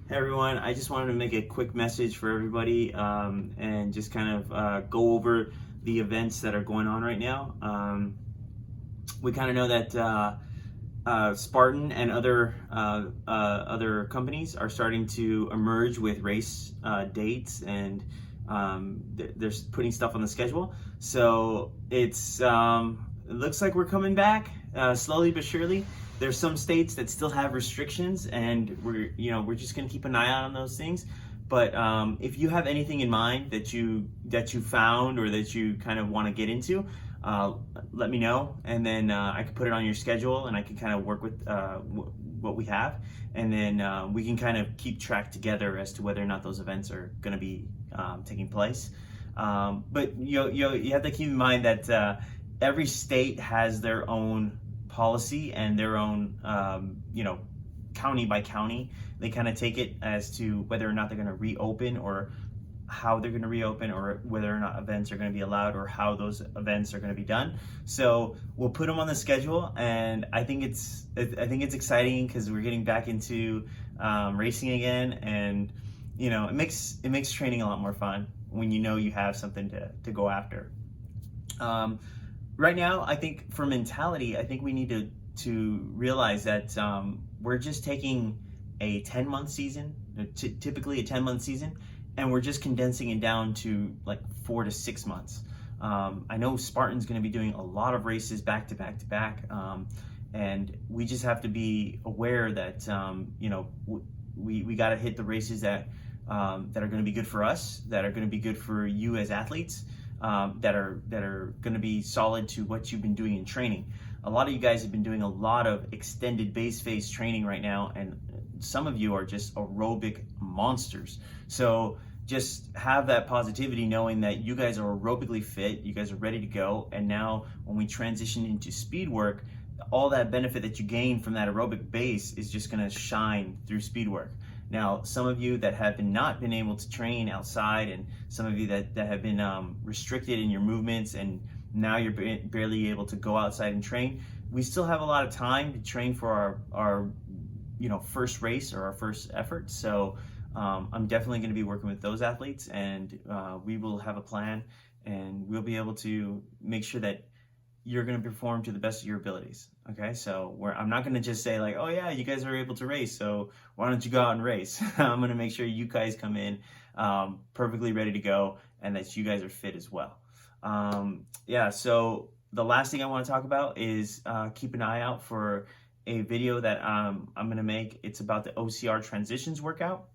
Hey everyone, I just wanted to make a quick message for everybody and just kind of go over the events that are going on right now. We kind of know that Spartan and other companies are starting to emerge with race dates, and they're putting stuff on the schedule. So it looks like we're coming back slowly but surely. There's some states that still have restrictions, and we're just going to keep an eye out on those things. But if you have anything in mind that you found or that you kind of want to get into, let me know, and then I can put it on your schedule, and I can kind of work with what we have, and then we can kind of keep track together as to whether or not those events are going to be taking place. But you have to keep in mind that every state has their own policy and their own county by county. They kind of take it as to whether or not they're going to reopen, or how they're going to reopen, or whether or not events are going to be allowed, or how those events are going to be done. So we'll put them on the schedule, and I think it's exciting because we're getting back into racing again, and it makes training a lot more fun when you have something to go after. Right now, I think for mentality, I think we need to realize that we're just taking a 10-month season, typically a 10-month season, and we're just condensing it down to like 4 to 6 months. I know Spartan's going to be doing a lot of races back to back to back, and we just have to be aware that we got to hit the races that are going to be good for us, that are going to be good for you as athletes, that are going to be solid to what you've been doing in training. A lot of you guys have been doing a lot of extended base phase training right now, and some of you are just aerobic monsters. So just have that positivity, knowing that you guys are aerobically fit, you guys are ready to go, and now when we transition into speed work, all that benefit that you gain from that aerobic base is just going to shine through speed work. Now, some of you that have not been able to train outside, and some of you that have been restricted in your movements, and now you're barely able to go outside and train, we still have a lot of time to train for our first race or our first effort. So I'm definitely going to be working with those athletes, and we will have a plan, and we'll be able to make sure that you're going to perform to the best of your abilities. Okay, so I'm not going to just say like, oh yeah, you guys are able to race, so why don't you go out and race? I'm going to make sure you guys come in perfectly ready to go, and that you guys are fit as well. So the last thing I want to talk about is keep an eye out for a video that I'm going to make. It's about the OCR Transitions workout.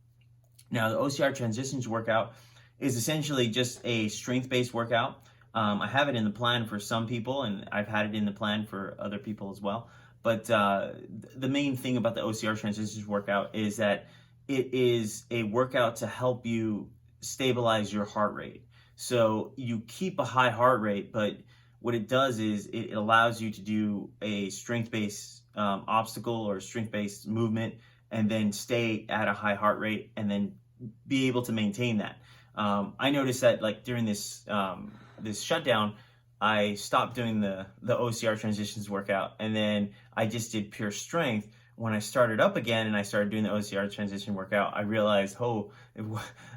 Now, the OCR Transitions workout is essentially just a strength-based workout. I have it in the plan for some people, and I've had it in the plan for other people as well. But the main thing about the OCR Transitions workout is that it is a workout to help you stabilize your heart rate. So you keep a high heart rate, but what it does is it allows you to do a strength-based obstacle or strength-based movement, and then stay at a high heart rate, and then be able to maintain that. I noticed that like during this shutdown, I stopped doing the OCR Transitions workout, and then I just did pure strength. When I started up again and I started doing the OCR Transition workout, I realized,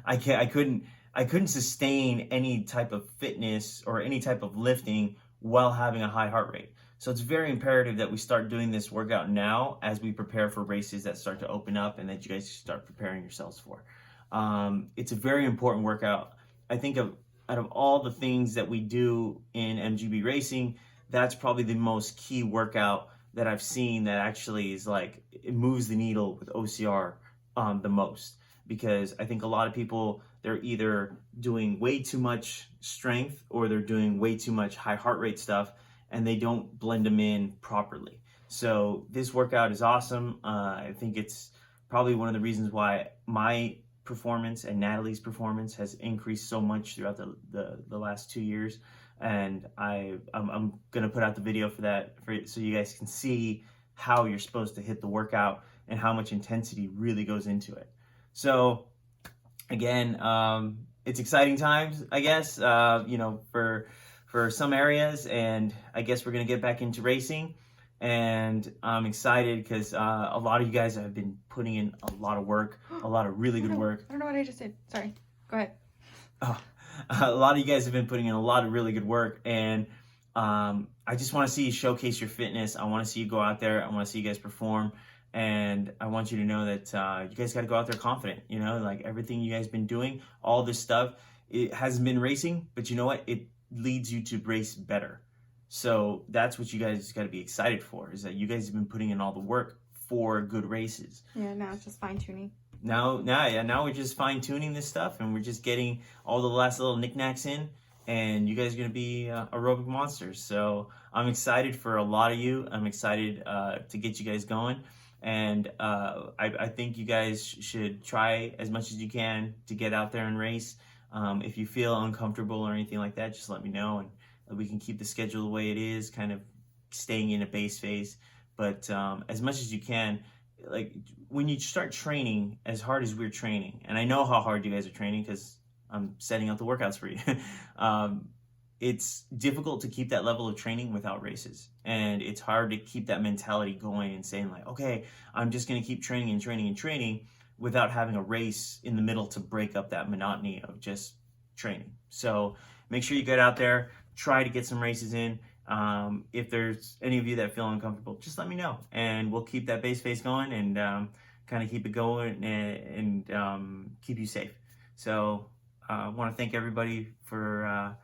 I couldn't sustain any type of fitness or any type of lifting while having a high heart rate. So it's very imperative that we start doing this workout now as we prepare for races that start to open up, and that you guys start preparing yourselves for. It's a very important workout. I think out of all the things that we do in MGB racing, that's probably the most key workout that I've seen that actually is like, it moves the needle with OCR the most. Because I think a lot of people, they're either doing way too much strength, or they're doing way too much high heart rate stuff, and they don't blend them in properly. So this workout is awesome. I think it's probably one of the reasons why my performance and Natalie's performance has increased so much throughout the last 2 years. And I'm gonna put out the video for that, so you guys can see how you're supposed to hit the workout and how much intensity really goes into it. So again, it's exciting times, I guess, for some areas, and I guess we're gonna get back into racing. and I'm excited because a lot of you guys have been putting in a lot of work, a lot of really good work. I don't know what I just did. Sorry. Go ahead. Oh, a lot of you guys have been putting in a lot of really good work, and I just want to see you showcase your fitness. I want to see you go out there. I want to see you guys perform, and I want you to know that you guys got to go out there confident. You know, like everything you guys been doing, all this stuff, it hasn't been racing, but you know what? It leads you to race better. So that's what you guys got to be excited for, is that you guys have been putting in all the work for good races. Yeah, now it's just fine tuning. Now we're just fine tuning this stuff, and we're just getting all the last little knickknacks in, and you guys are gonna be aerobic monsters. So I'm excited for a lot of you. I'm excited to get you guys going, and I think you guys should try as much as you can to get out there and race. If you feel uncomfortable or anything like that, just let me know, and we can keep the schedule the way it is, kind of staying in a base phase. But as much as you can, like when you start training as hard as we're training, and I know how hard you guys are training because I'm setting out the workouts for you. It's difficult to keep that level of training without races, and it's hard to keep that mentality going and saying like, okay, I'm just going to keep training and training and training without having a race in the middle to break up that monotony of just training. So make sure you get out there, try to get some races in. If there's any of you that feel uncomfortable, just let me know, and we'll keep that base phase going, and kind of keep it going, and keep you safe. So I want to thank everybody for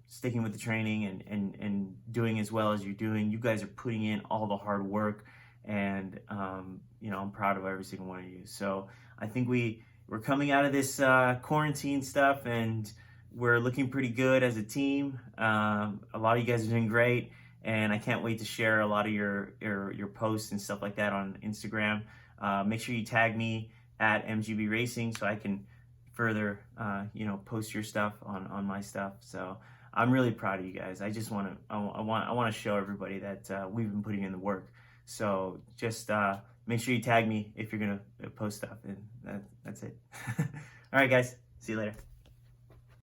sticking with the training, and doing as well as you're doing. You guys are putting in all the hard work, and I'm proud of every single one of you. So I think we're coming out of this quarantine stuff, and we're looking pretty good as a team. A lot of you guys are doing great, and I can't wait to share a lot of your posts and stuff like that on Instagram. Make sure you tag me at MGB Racing so I can further post your stuff on my stuff. So I'm really proud of you guys. I just want to show everybody that we've been putting in the work. So just make sure you tag me if you're gonna post stuff, and that's it. All right, guys. See you later.